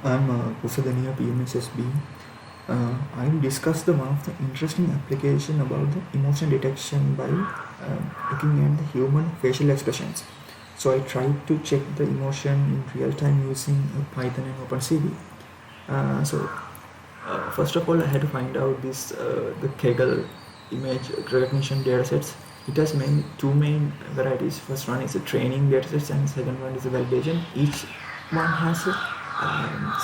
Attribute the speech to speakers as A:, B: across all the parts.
A: I'm Kusadania PMSSB. I will discuss the one of the interesting application about the emotion detection by looking at the human facial expressions. So I tried to check the emotion in real time using Python and opemcv. First of all, I had to find out this the Kaggle image recognition datasets. It has two main varieties. First one is the training datasets, and second one is the validation. Each one has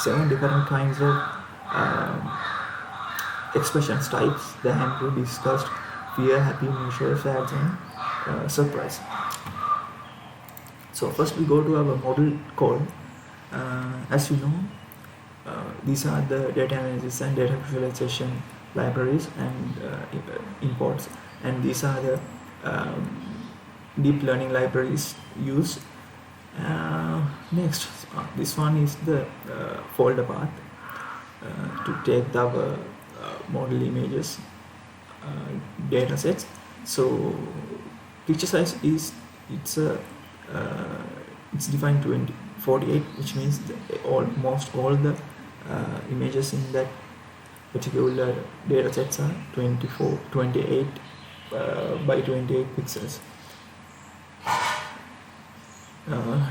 A: 7 different kinds of um, expressions types. The Andrew discussed fear, happy, neutral, sad, and surprise. So first we go to our model code. As you know, these are the data analysis and data visualization libraries and imports, and these are the deep learning libraries used. Next, this one is the folder path to take our model images data sets. So picture size is it's defined 48, which means almost all the images in that particular data sets are 28 by 28 pixels.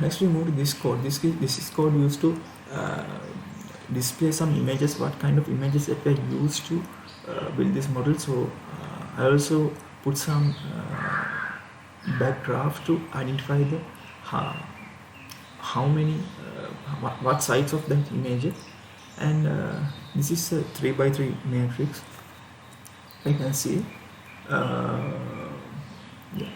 A: Next we move to this code. This is code used to display some images, what kind of images that were used to build this model. So I also put some backgraph to identify the how many what size of that image, and this is a 3x3 matrix. I can see yeah.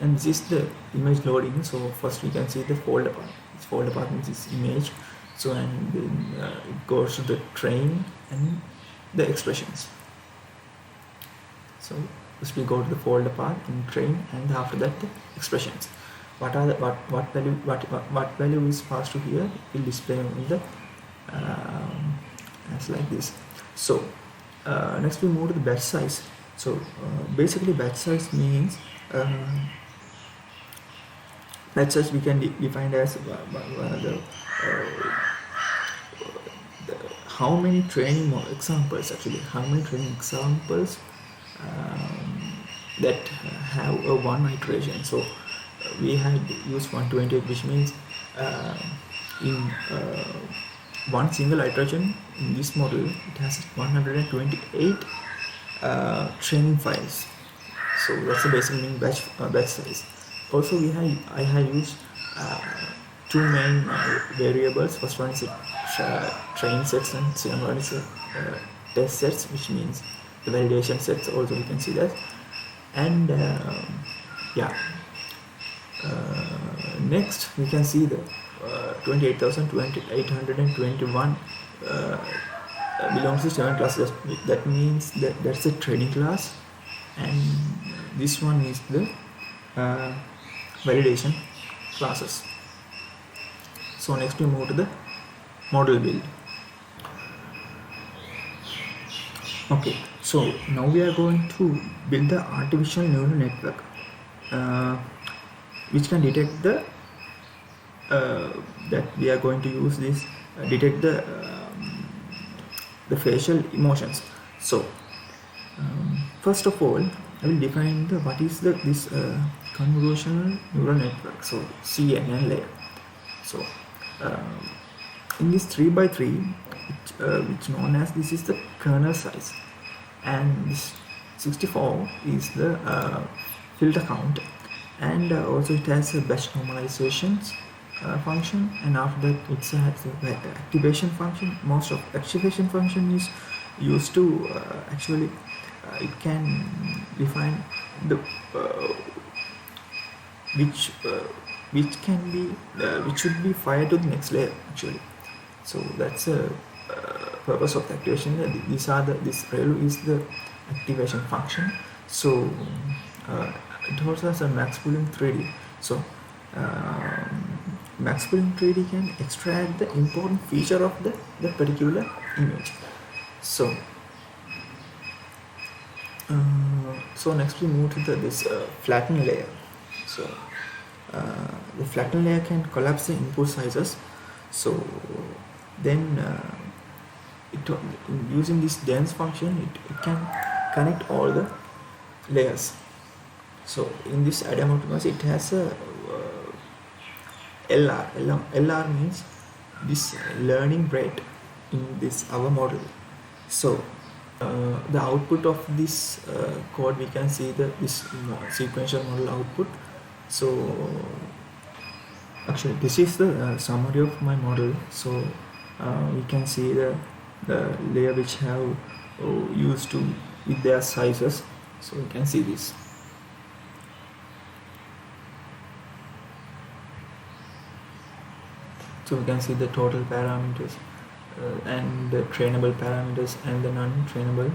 A: And this is the image loading. So first we can see the folder path. This folder path means this image. So and then it goes to the train and the expressions. So first we go to the folder path in train, and after that the expressions. What are the, what value is passed to here will display in the as like this. So next we move to the batch size. So basically batch size means batch size we can define as how many training examples, actually how many training examples that have a one iteration. So we had used 128, which means in one single iteration in this model it has 128 training files. So that's the basic meaning batch size. Also I have used two main variables. First one is train sets, and second one is test sets, which means the validation sets. Also you can see that. And next we can see the 28,821 belongs to 7 classes. That means that's a training class, and this one is the validation classes. So next we move to the model build. Okay, so now we are going to build the artificial neural network which can detect the that we are going to use this detect the facial emotions. So first of all I will define the what is the this convolutional neural network, so CNN layer. So in this 3x3 which known as, this is the kernel size, and this 64 is the filter count, and also it has a batch normalizations function, and after that it has a activation function. Most of activation function is used to actually it can define the which can be which should be fired to the next layer actually. So that's a purpose of the activation. These are this value is the activation function. So it also has a max pooling 3D. So max pooling 3D can extract the important feature of the particular image. So so next we move to this flatten layer. So the flatten layer can collapse the input sizes. So then using this dense function, it can connect all the layers. So in this Adam optimizer, it has a LR means this learning rate in this our model. So the output of this code, we can see this sequential model output. So actually this is the summary of my model. So we can see the layer which have used to with their sizes. So you can see this. So we can see the total parameters and the trainable parameters and the non-trainable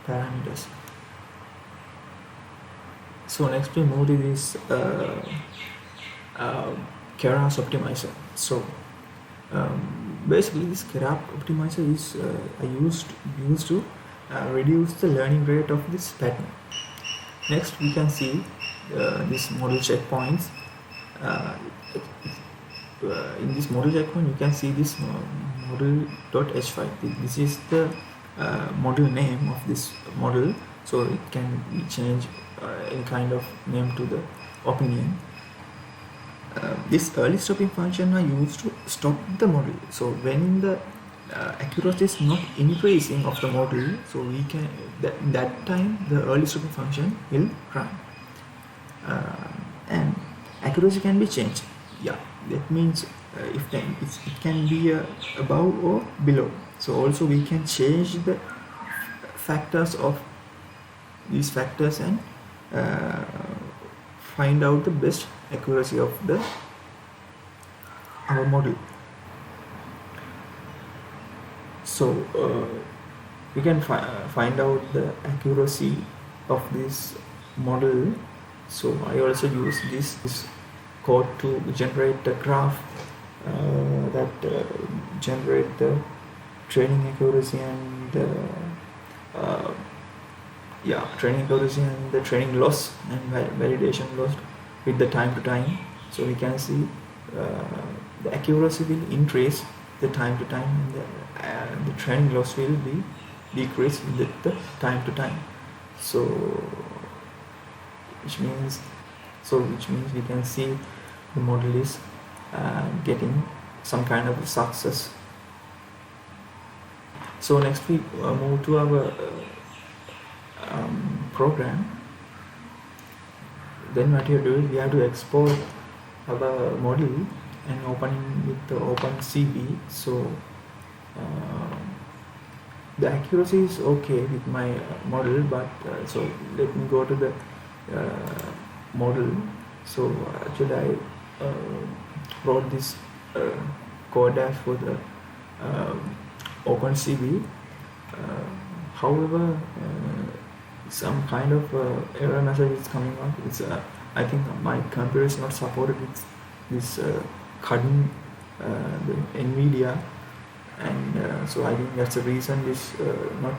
A: parameters. So next we move to this Keras optimizer. So basically this Keras optimizer is used to reduce the learning rate of this pattern. Next we can see this model checkpoints. In this model checkpoint, you can see this model.h5. This is the model name of this model, so it can change any kind of name to the opinion. This early stopping function are used to stop the model. So when the accuracy is not increasing of the model, so we can that time the early stopping function will run, and accuracy can be changed. Yeah, that means it can be above or below. So also we can change the factors of these factors and find out the best accuracy of our model. So we can find out the accuracy of this model. So I also use this code to generate a graph that generate the training accuracy and training accuracy and the training loss and validation loss with the time to time. So we can see the accuracy will increase the time to time, and the training loss will be decreased with the time to time. So which means we can see the model is getting some kind of success. So next we move to our program. Then what you do is we have to export our model and open with the opemcv. So the accuracy is okay with my model, but so let me go to the model. So actually I wrote this code dash for the opemcv. However, some kind of error message is coming up. It's I think my computer is not supported with this cutting the NVIDIA, and so I think that's the reason this not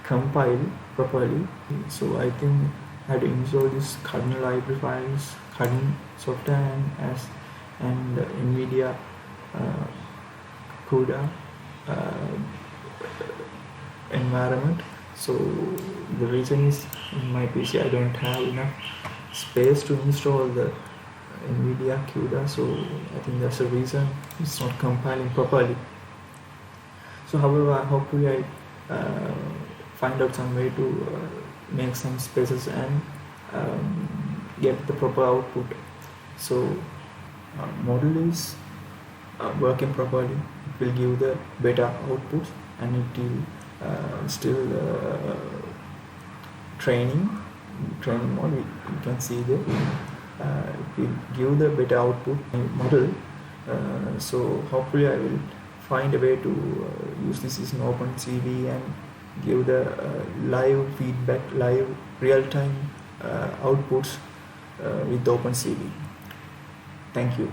A: compiled properly. So I think I had to install this kernel library files, kernel software, and NVIDIA CUDA environment. So the reason is in my PC I don't have enough space to install the NVIDIA CUDA, so I think that's the reason it's not compiling properly. So however, hopefully I find out some way to make some spaces and get the proper output. So model is working properly. It will give the better output, and it will still training mode. You can see that it will give the better output model. So hopefully I will find a way to use this in opemcv and give the live feedback, live real-time outputs with opemcv. Thank you.